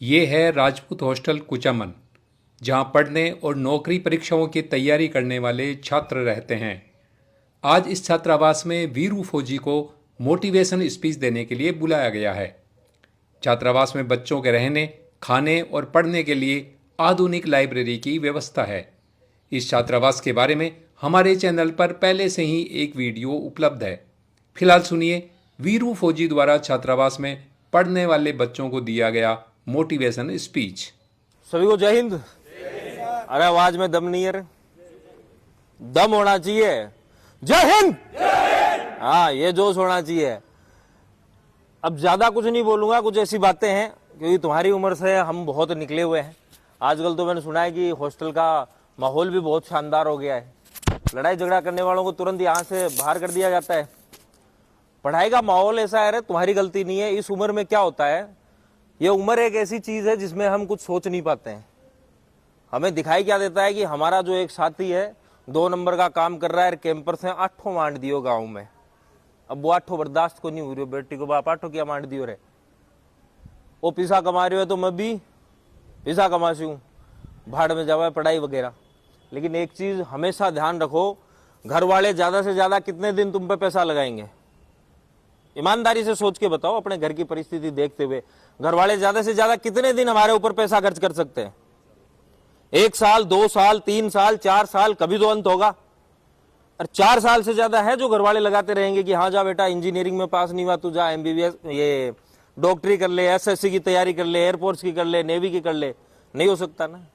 ये है राजपूत हॉस्टल कुचामन, जहां पढ़ने और नौकरी परीक्षाओं की तैयारी करने वाले छात्र रहते हैं। आज इस छात्रावास में वीरू फौजी को मोटिवेशन स्पीच देने के लिए बुलाया गया है। छात्रावास में बच्चों के रहने, खाने और पढ़ने के लिए आधुनिक लाइब्रेरी की व्यवस्था है। इस छात्रावास के बारे में हमारे चैनल पर पहले से ही एक वीडियो उपलब्ध है। फिलहाल सुनिए वीरू फौजी द्वारा छात्रावास में पढ़ने वाले बच्चों को दिया गया मोटिवेशन स्पीच। सभी को जय हिंद। अरे आवाज में दम नहीं है रे, दम होना चाहिए। जय हिंद। हाँ, ये जोश होना चाहिए। अब ज्यादा कुछ नहीं बोलूंगा, कुछ ऐसी बातें हैं क्योंकि तुम्हारी उम्र से हम बहुत निकले हुए हैं। आजकल तो मैंने सुना है कि हॉस्टल का माहौल भी बहुत शानदार हो गया है। लड़ाई झगड़ा करने वालों को तुरंत यहाँ से बाहर कर दिया जाता है। पढ़ाई का माहौल ऐसा है रे, तुम्हारी गलती नहीं है। इस उम्र में क्या होता है, ये उम्र एक ऐसी चीज है जिसमें हम कुछ सोच नहीं पाते हैं। हमें दिखाई क्या देता है कि हमारा जो एक साथी है 2 नंबर का काम कर रहा है, कैंपर से 8 मांड दियो गाँव में। अब वो 8 बर्दाश्त को नहीं हो रही, बेटी को बाप 8 क्या मांड दियो रे। वो पैसा कमा रही हो तो मैं भी पैसा कमासी हूँ, भाड़ में जावा पढ़ाई वगैरह। लेकिन एक चीज हमेशा ध्यान रखो, घर वाले ज्यादा से ज्यादा कितने दिन तुम पे पैसा लगाएंगे? ईमानदारी से सोच के बताओ, अपने घर की परिस्थिति देखते हुए घर वाले ज्यादा से ज्यादा कितने दिन हमारे ऊपर पैसा खर्च कर सकते हैं? 1 साल, 2 साल, 3 साल, 4 साल, कभी तो अंत होगा। और 4 साल से ज्यादा है जो घर वाले लगाते रहेंगे कि हाँ जा बेटा, इंजीनियरिंग में पास नहीं हुआ तू जा MBBS ये डॉक्टरी कर ले, SSC की तैयारी कर ले, एयरफोर्स की कर ले, नेवी की कर ले। नहीं हो सकता ना।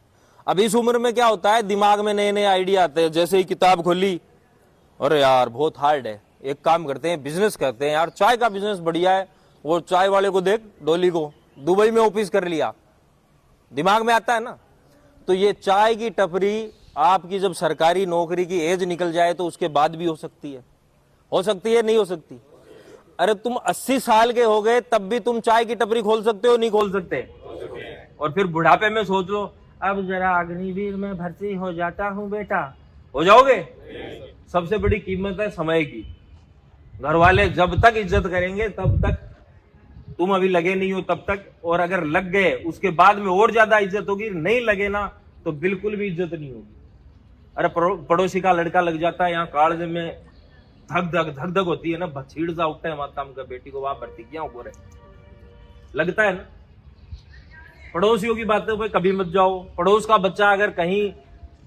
अब इस उम्र में क्या होता है, दिमाग में नए नए आइडिया आते हैं। जैसे ही किताब खोली, अरे यार बहुत हार्ड है, एक काम करते हैं बिजनेस करते हैं यार, चाय का बिजनेस बढ़िया है। वो चाय वाले को देख, डोली को दुबई में ऑफिस कर लिया, दिमाग में आता है ना। तो ये चाय की टपरी आपकी जब सरकारी नौकरी की एज निकल जाए तो उसके बाद भी हो सकती है नहीं हो सकती? अरे तुम 80 साल के हो गए तब भी तुम चाय की टपरी खोल सकते हो, नहीं खोल सकते? और फिर बुढ़ापे में सोच लो, अब जरा अग्निवीर में भर्ती हो जाता हूं बेटा, हो जाओगे? सबसे बड़ी कीमत है समय की। घर वाले जब तक इज्जत करेंगे तब तक, तुम अभी लगे नहीं हो तब तक, और अगर लग गए उसके बाद में और ज्यादा इज्जत होगी। नहीं लगे ना तो बिल्कुल भी इज्जत नहीं होगी। अरे पड़ोसी का लड़का लग जाता है, यहाँ कालजे में धक धक होती है ना, भछीड़ सा उठता है माता का, बेटी को वहां भर्ती किया ऊपर है, लगता है ना। पड़ोसियों की बातों पे कभी मत जाओ। पड़ोस का बच्चा अगर कहीं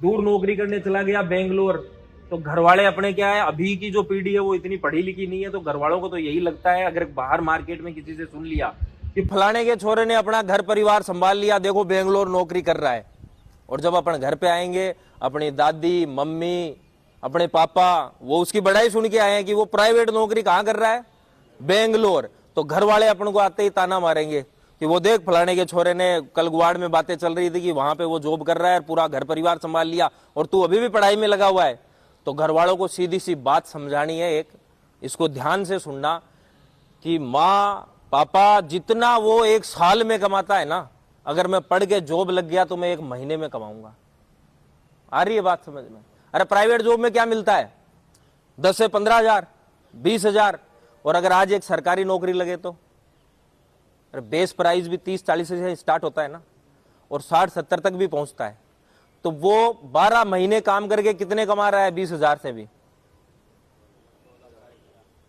दूर नौकरी करने चला गया बेंगलोर, तो घर वाले अपने क्या है, अभी की जो पीढ़ी है वो इतनी पढ़ी लिखी नहीं है, तो घर वालों को तो यही लगता है, अगर बाहर मार्केट में किसी से सुन लिया कि फलाने के छोरे ने अपना घर परिवार संभाल लिया, देखो बेंगलोर नौकरी कर रहा है। और जब अपन घर पे आएंगे, अपनी दादी मम्मी अपने पापा वो उसकी बड़ाई सुन के आए हैं कि वो प्राइवेट नौकरी कहाँ कर रहा है, बेंगलोर। तो घर वाले अपन को आते ही ताना मारेंगे कि वो देख फलाने के छोरे ने, कल गुवाड़ में बातें चल रही थी कि वहां पे वो जॉब कर रहा है, पूरा घर परिवार संभाल लिया, और तू अभी भी पढ़ाई में लगा हुआ है। तो घर वालों को सीधी सी बात समझानी है, एक इसको ध्यान से सुनना कि माँ पापा जितना वो 1 साल में कमाता है ना, अगर मैं पढ़ के जॉब लग गया तो मैं 1 महीने में कमाऊंगा। आ रही है बात समझ में? अरे प्राइवेट जॉब में क्या मिलता है, 10 से 15 हजार, 20 हजार। और अगर आज एक सरकारी नौकरी लगे तो अरे बेस प्राइस भी 30-40 से स्टार्ट होता है ना, और 60-70 तक भी पहुंचता है। तो वो 12 महीने काम करके कितने कमा रहा है? 20 हजार से भी।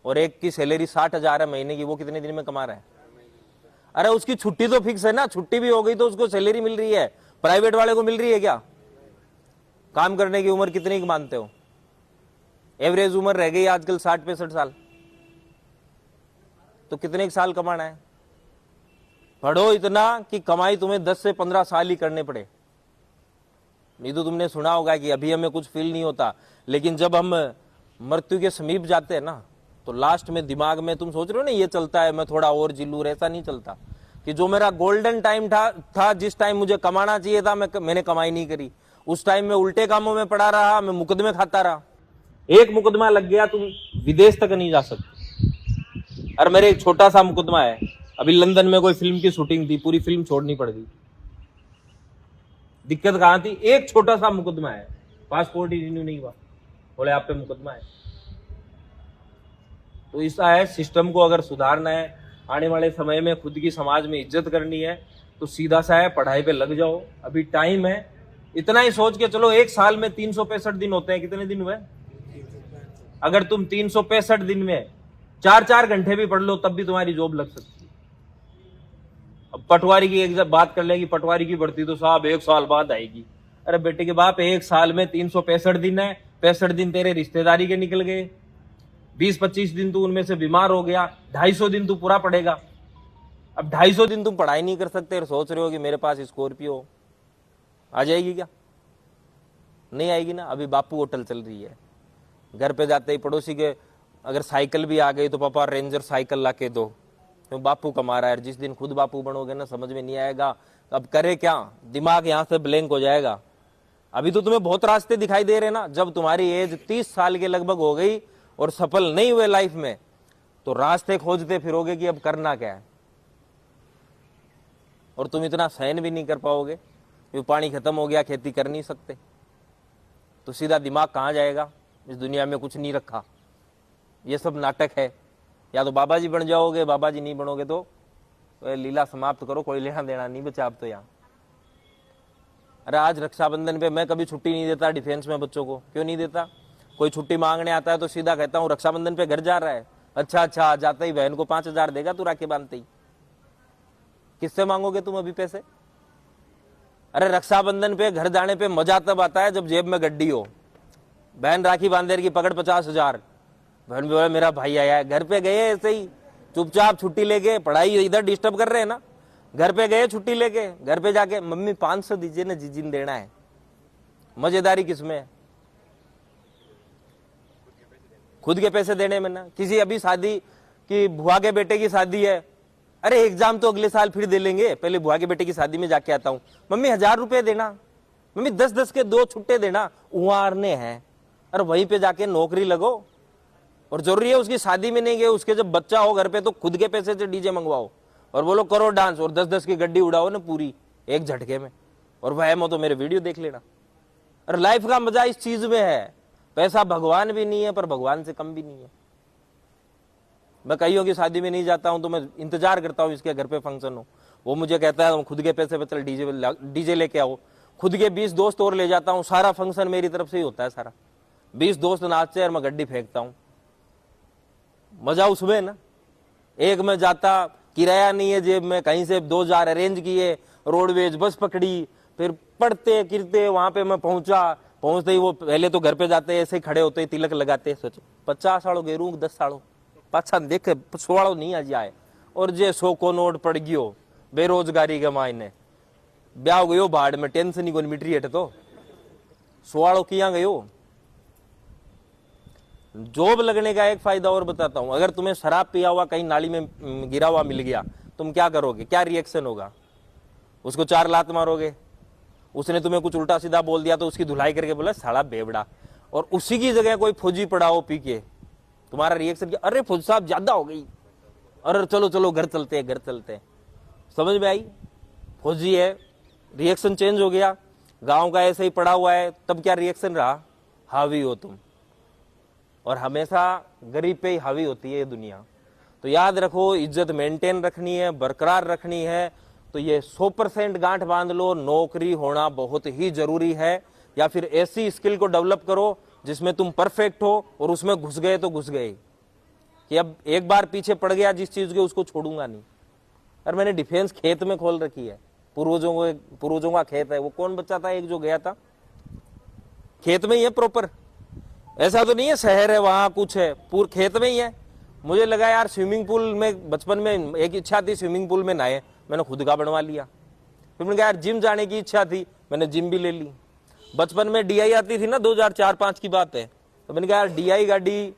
और एक की सैलरी 60 हजार है महीने की, वो कितने दिन में कमा रहा है? अरे उसकी छुट्टी तो फिक्स है ना, छुट्टी भी हो गई तो उसको सैलरी मिल रही है। प्राइवेट वाले को मिल रही है क्या? काम करने की उम्र कितनी की मानते हो? एवरेज उम्र रह गई आजकल 60-65 साल। तो कितने साल कमाना है? पढ़ो इतना कि कमाई तुम्हें 10 से 15 साल ही करने पड़े। नहीं तो तुमने सुना होगा कि अभी हमें कुछ फील नहीं होता, लेकिन जब हम मृत्यु के समीप जाते हैं ना, तो लास्ट में दिमाग में तुम सोच रहे हो ना, ये चलता है मैं थोड़ा और जी लूं। ऐसा नहीं चलता कि जो मेरा गोल्डन टाइम था जिस टाइम मुझे कमाना चाहिए था, मैंने कमाई नहीं करी, उस टाइम में उल्टे कामों में पड़ा रहा, मैं मुकदमे खाता रहा। एक मुकदमा लग गया तुम विदेश तक नहीं जा सकते। और मेरे एक छोटा सा मुकदमा है, अभी लंदन में कोई फिल्म की शूटिंग थी, पूरी फिल्म छोड़नी पड़ गई। दिक्कत कहां थी? एक छोटा सा मुकदमा है, पासपोर्ट ही रिन्यू नहीं हुआ, बोले आप पे मुकदमा है। तो ऐसा है, सिस्टम को अगर सुधारना है, आने वाले समय में खुद की समाज में इज्जत करनी है, तो सीधा सा है, पढ़ाई पे लग जाओ, अभी टाइम है। इतना ही सोच के चलो, एक साल में 365 दिन होते हैं, कितने दिन हुए? अगर तुम 365 दिन में 4-4 घंटे भी पढ़ लो तब भी तुम्हारी जॉब लग सकती है। अब पटवारी की एक बात कर लेगी, पटवारी की भर्ती तो साहब 1 साल बाद आएगी। अरे बेटे के बाप, एक साल में 365 दिन है, 65 दिन तेरे रिश्तेदारी के निकल गए, 20-25 दिन तू उनमें से बीमार हो गया, 250 दिन तू पूरा पढ़ेगा। अब 250 दिन तुम पढ़ाई नहीं कर सकते और सोच रहे हो कि मेरे पास स्कॉर्पियो आ जाएगी, क्या नहीं आएगी ना। अभी बापू होटल चल रही है, घर पे जाते ही पड़ोसी के अगर साइकिल भी आ गई तो पापा रेंजर साइकिल ला के दो, तो बापू कमा रहा है। जिस दिन खुद बापू बनोगे ना, समझ में नहीं आएगा अब करे क्या, दिमाग यहां से ब्लैंक हो जाएगा। अभी तो तुम्हें बहुत रास्ते दिखाई दे रहे ना, जब तुम्हारी एज 30 साल के लगभग हो गई और सफल नहीं हुए लाइफ में, तो रास्ते खोजते फिरोगे कि अब करना क्या है। और तुम इतना सहन भी नहीं कर पाओगे, ये पानी खत्म हो गया, खेती कर नहीं सकते, तो सीधा दिमाग कहाँ जाएगा। इस दुनिया में कुछ नहीं रखा, ये सब नाटक है। या तो बाबा जी बन जाओगे, बाबा जी नहीं बनोगे तो लीला समाप्त करो, कोई लेना देना नहीं बचा अब तो यहाँ। अरे आज रक्षाबंधन पे मैं कभी छुट्टी नहीं देता डिफेंस में बच्चों को, क्यों नहीं देता? कोई छुट्टी मांगने आता है तो सीधा कहता हूँ रक्षाबंधन पे घर जा रहा है, अच्छा जाता ही बहन को 5,000 देगा तू राखी बांधते ही। किससे मांगोगे तुम अभी पैसे? अरे रक्षाबंधन पे घर जाने पे मजा तब आता है जब जेब में गड्डी हो, बहन राखी बांधे की पकड़ 50,000, बहन बोला मेरा भाई आया है। घर पे गए ऐसे ही चुपचाप छुट्टी लेके, पढ़ाई इधर डिस्टर्ब कर रहे हैं ना, घर पे गए छुट्टी लेके, घर पे जाके मम्मी 500 दीजिए ना, जीजिन देना है। मजेदारी किसमें है? खुद के पैसे देने में ना। किसी अभी शादी की बुआ के बेटे की शादी है, अरे एग्जाम तो अगले साल फिर दे लेंगे, पहले बुआ के बेटे की शादी में जाके आता हूं, मम्मी 1,000 रुपए देना, मम्मी 10-10 के 2 छुट्टे देना, उहारने हैं। अरे वहीं पे जाके नौकरी लगो, और जरूरी है उसकी शादी में नहीं गए, उसके जब बच्चा हो घर पे तो खुद के पैसे से डीजे मंगवाओ और बोलो करो डांस, और 10-10 की गड्डी उड़ाओ ना पूरी एक झटके में, और वह मो तो मेरे वीडियो देख लेना। अरे लाइफ का मजा इस चीज में है, पैसा भगवान भी नहीं है पर भगवान से कम भी नहीं है। मैं कईयों की शादी में नहीं जाता हूं तो मैं इंतजार करता हूं इसके घर पे फंक्शन हो, वो मुझे कहता है खुद के पैसे पे चल डीजे लेके आओ, खुद के 20 दोस्त और ले जाता हूं, सारा फंक्शन मेरी तरफ से ही होता है, सारा 20 दोस्त नाचते और मैं गड्डी फेंकता हूं। मजा उसमें ना। एक में जाता, किराया नहीं है जेब में, कहीं से 2,000 अरेंज किए, रोडवेज बस पकड़ी, फिर पढ़ते गिरते वहां पे मैं पहुंचते ही वो पहले तो घर पे जाते ऐसे ही खड़े होते, तिलक लगाते, सोचो 50 सालों गेरू 10 सालों पाछा देखे 16 नहीं आज आए, और जे 100 को नोट पड़ गयो बेरोजगारी के मायने, ब्याह हो गयो भाड़ में, टेंशन ही कोई मिट रही है तो 16 किया गयो। जॉब लगने का एक फायदा और बताता हूं, अगर तुम्हें शराब पिया हुआ कहीं नाली में गिरा हुआ मिल गया, तुम क्या करोगे, क्या रिएक्शन होगा? उसको 4 लात मारोगे? उसने तुम्हें कुछ उल्टा सीधा बोल दिया तो उसकी धुलाई करके बोला साला बेवड़ा, और उसी की जगह कोई फौजी पड़ा हो पी के, तुम्हारा रिएक्शन क्या? अरे फौजी साहब ज्यादा हो गई, अरे चलो चलो घर चलते हैं, घर चलते हैं। समझ में आई? फौजी है, रिएक्शन चेंज हो गया। गांव का ऐसे ही पड़ा हुआ है, तब क्या रिएक्शन रहा? हावी हो तुम, और हमेशा गरीब पे ही हावी होती है ये दुनिया। तो याद रखो, इज्जत मेंटेन रखनी है, बरकरार रखनी है, तो ये 100% गांठ बांध लो, नौकरी होना बहुत ही जरूरी है। या फिर ऐसी स्किल को डेवलप करो जिसमें तुम परफेक्ट हो, और उसमें घुस गए तो घुस गए, कि अब एक बार पीछे पड़ गया जिस चीज के उसको छोड़ूंगा नहीं। और मैंने डिफेंस खेत में खोल रखी है, पूर्वजों का खेत है। वो कौन बच्चा था एक जो गया था, खेत में ही है प्रॉपर, ऐसा तो नहीं है शहर है वहां कुछ है, पूरे खेत में ही है। मुझे लगा यार स्विमिंग पूल में, बचपन में एक इच्छा थी स्विमिंग पूल में नहाए, मैंने खुद का बनवा लिया। फिर मैंने कहा यार जिम जाने की इच्छा थी, मैंने जिम भी ले ली। बचपन में डीआई आती थी ना, 2004-05 की बात है, तो मैंने कहा यार डीआई गाड़ी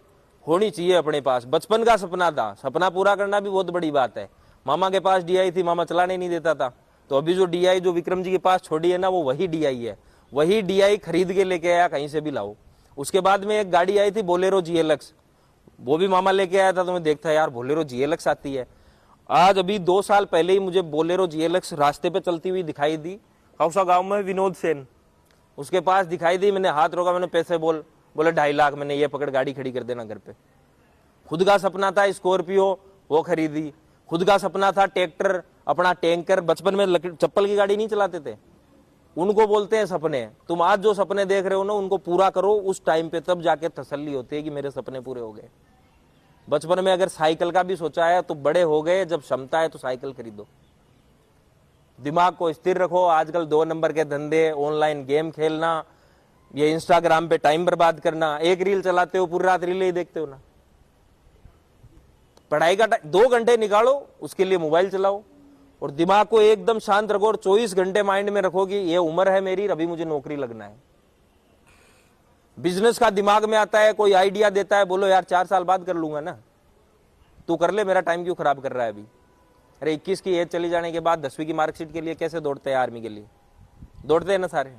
होनी चाहिए अपने पास, बचपन का सपना था। सपना पूरा करना भी बहुत बड़ी बात है। मामा के पास डीआई थी, मामा चलाने नहीं देता था, तो अभी जो डीआई जो विक्रम जी के पास छोड़ी है ना, वो वही डीआई है। वही डीआई खरीद के लेके आया, कहीं से भी लाओ। उसके बाद में एक गाड़ी आई थी बोलेरो जीएलएक्स, वो भी मामा लेके आया था, तो मैं देखता यार बोलेरो जीएलएक्स आती है। आज अभी 2 साल पहले ही मुझे बोलेरो जीएलएक्स रास्ते पे चलती हुई दिखाई दी, कौसा गांव में विनोद सेन, उसके पास दिखाई दी। मैंने हाथ रोका, मैंने पैसे बोले 2.5 लाख, मैंने ये पकड़ गाड़ी खड़ी कर देना घर पे। खुद का सपना था स्कॉर्पियो, वो खरीदी। खुद का सपना था ट्रैक्टर, अपना टैंकर। बचपन में चप्पल की गाड़ी नहीं चलाते थे, उनको बोलते हैं सपने। तुम आज जो सपने देख रहे हो ना, उनको पूरा करो उस टाइम पे, तब जाके तसल्ली होती है कि मेरे सपने पूरे हो गए। बचपन में अगर साइकिल का भी सोचा है तो बड़े हो गए जब क्षमता है तो साइकिल खरीदो। दिमाग को स्थिर रखो। आजकल 2 नंबर के धंधे, ऑनलाइन गेम खेलना, ये इंस्टाग्राम पे टाइम बर्बाद करना, एक रील चलाते हो पूरी रात रील ही देखते हो ना। पढ़ाई का 2 घंटे निकालो, उसके लिए मोबाइल चलाओ और दिमाग को एकदम शांत रखो और 24 घंटे माइंड में रखो कि ये उम्र है मेरी, अभी मुझे नौकरी लगना है। बिजनेस का दिमाग में आता है, कोई आइडिया देता है, बोलो यार 4 साल बाद कर लूंगा ना, तू कर ले, मेरा टाइम क्यों खराब कर रहा है अभी। अरे 21 की एज चली जाने के बाद 10वीं की मार्कशीट के लिए कैसे दौड़ते हैं, आर्मी के लिए दौड़ते हैं ना सारे।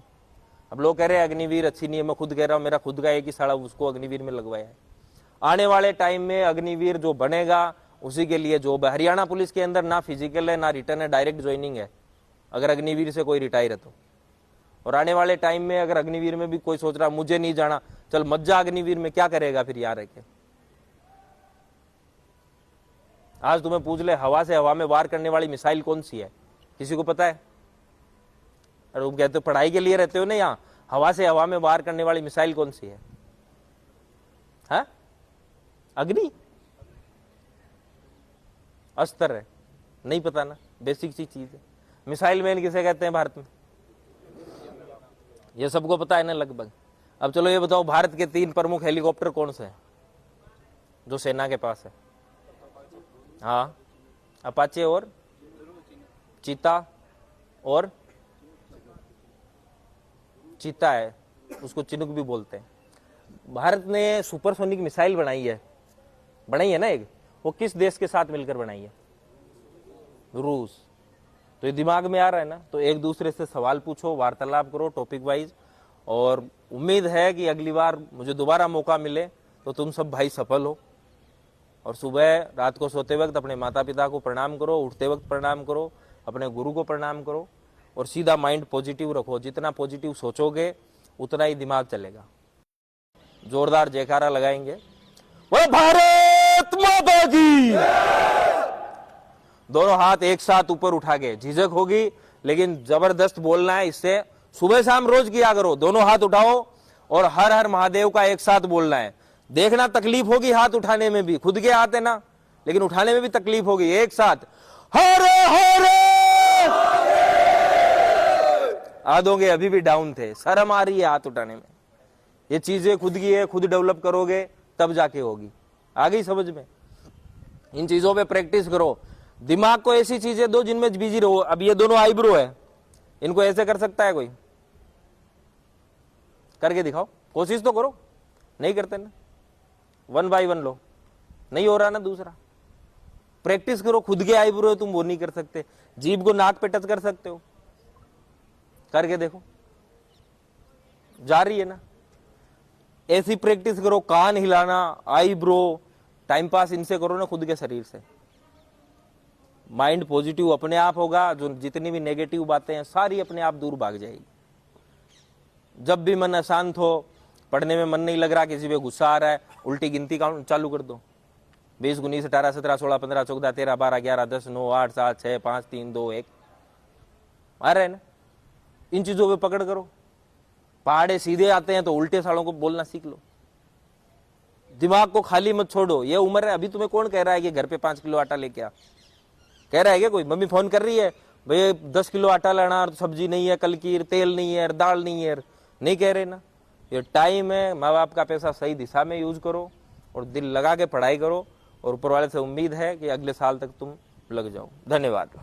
अब लोग कह रहे हैं अग्निवीर अच्छी नहीं है, मैं खुद कह रहा हूं मेरा खुद का एक ही साला उसको अग्निवीर में लगवाया है। आने वाले टाइम में अग्निवीर जो बनेगा उसी के लिए जॉब है। हरियाणा पुलिस के अंदर ना फिजिकल है ना रिटर्न है, डायरेक्ट ज्वाइनिंग है अगर अग्निवीर से कोई रिटायर है तो। और आने वाले टाइम में अगर अग्निवीर में भी कोई सोच रहा मुझे नहीं जाना, चल मत जा अग्निवीर में, क्या करेगा फिर यहाँ रह के। आज तुम्हें पूछ ले हवा से हवा में वार करने वाली मिसाइल कौन सी है, किसी को पता है? और तुम कहते हो पढ़ाई के लिए रहते हो ना, यहाँ हवा से हवा में वार करने वाली मिसाइल कौन सी है? हाँ? अग्नि, अस्त्र है, नहीं पता ना, बेसिक सी चीज है। मिसाइल मैन किसे कहते हैं भारत में? ये सबको पता है ना लगभग। अब चलो ये बताओ, भारत के 3 प्रमुख हेलीकॉप्टर कौन से हैं जो सेना के पास है? हाँ, अपाचे और चीता, और चीता है, उसको चिनुक भी बोलते हैं। भारत ने सुपरसोनिक मिसाइल बनाई है ना एक, वो किस देश के साथ मिलकर बनाई है? रूस। तो ये दिमाग में आ रहा है ना, तो एक दूसरे से सवाल पूछो, वार्तालाप करो टॉपिक वाइज, और उम्मीद है कि अगली बार मुझे दोबारा मौका मिले तो तुम सब भाई सफल हो। और सुबह रात को सोते वक्त अपने माता पिता को प्रणाम करो, उठते वक्त प्रणाम करो, अपने गुरु को प्रणाम करो, और सीधा माइंड पॉजिटिव रखो। जितना पॉजिटिव सोचोगे उतना ही दिमाग चलेगा। जोरदार जयकारा लगाएंगे, वो भारत माता की। दोनों हाथ एक साथ ऊपर उठा के, झिझक होगी लेकिन जबरदस्त बोलना है। इससे सुबह शाम रोज किया करो, दोनों हाथ उठाओ और हर हर महादेव का एक साथ बोलना है। देखना तकलीफ होगी हाथ उठाने में भी, खुद के हाथ है ना, लेकिन उठाने में भी तकलीफ होगी। एक साथ हरे हरे। आधोगे अभी भी डाउन थे, शर्म आ रही है हाथ उठाने में। ये चीजें खुद की है, खुद डेवलप करोगे तब जाके होगी। आ गई समझ में? इन चीजों पे प्रैक्टिस करो। दिमाग को ऐसी चीजें दो जिनमें बिजी रहो। अब ये दोनों आईब्रो है, इनको ऐसे कर सकता है कोई? करके दिखाओ, कोशिश तो करो। नहीं करते ना, 1 बाय 1 लो, नहीं हो रहा ना दूसरा। प्रैक्टिस करो। खुद के आईब्रो तुम वो नहीं कर सकते, जीभ को नाक पे टच कर सकते हो, करके देखो, जा रही है ना। ऐसी प्रैक्टिस करो, कान हिलाना, आईब्रो, टाइम पास इनसे करो ना खुद के शरीर से। माइंड पॉजिटिव अपने आप होगा, जो जितनी भी नेगेटिव बातें हैं सारी अपने आप दूर भाग जाएगी। जब भी मन अशांत हो, पढ़ने में मन नहीं लग रहा, किसी पे गुस्सा आ रहा है, उल्टी गिनती चालू कर दो। 20, 19, 18, 17, 16, 15, 14, 13, 12, 11, 10, 9, 8, 7, 6, 5, 3, 2, 1 आ रहे हैं ना। इन चीजों पे पकड़ करो। पहाड़े सीधे आते हैं तो उल्टे सालों को बोलना सीख लो। दिमाग को खाली मत छोड़ो। ये उम्र है, अभी तुम्हें कौन कह रहा है कि घर पे 5 किलो आटा लेके आ? कह रहा है क्या कोई? मम्मी फोन कर रही है, भैया 10 किलो आटा लाना, सब्जी नहीं है कल की, तेल नहीं है, दाल नहीं है, नहीं कह रहे ना। ये टाइम है, माँ बाप का पैसा सही दिशा में यूज करो और दिल लगा के पढ़ाई करो, और ऊपर वाले से उम्मीद है कि अगले साल तक तुम लग जाओ। धन्यवाद।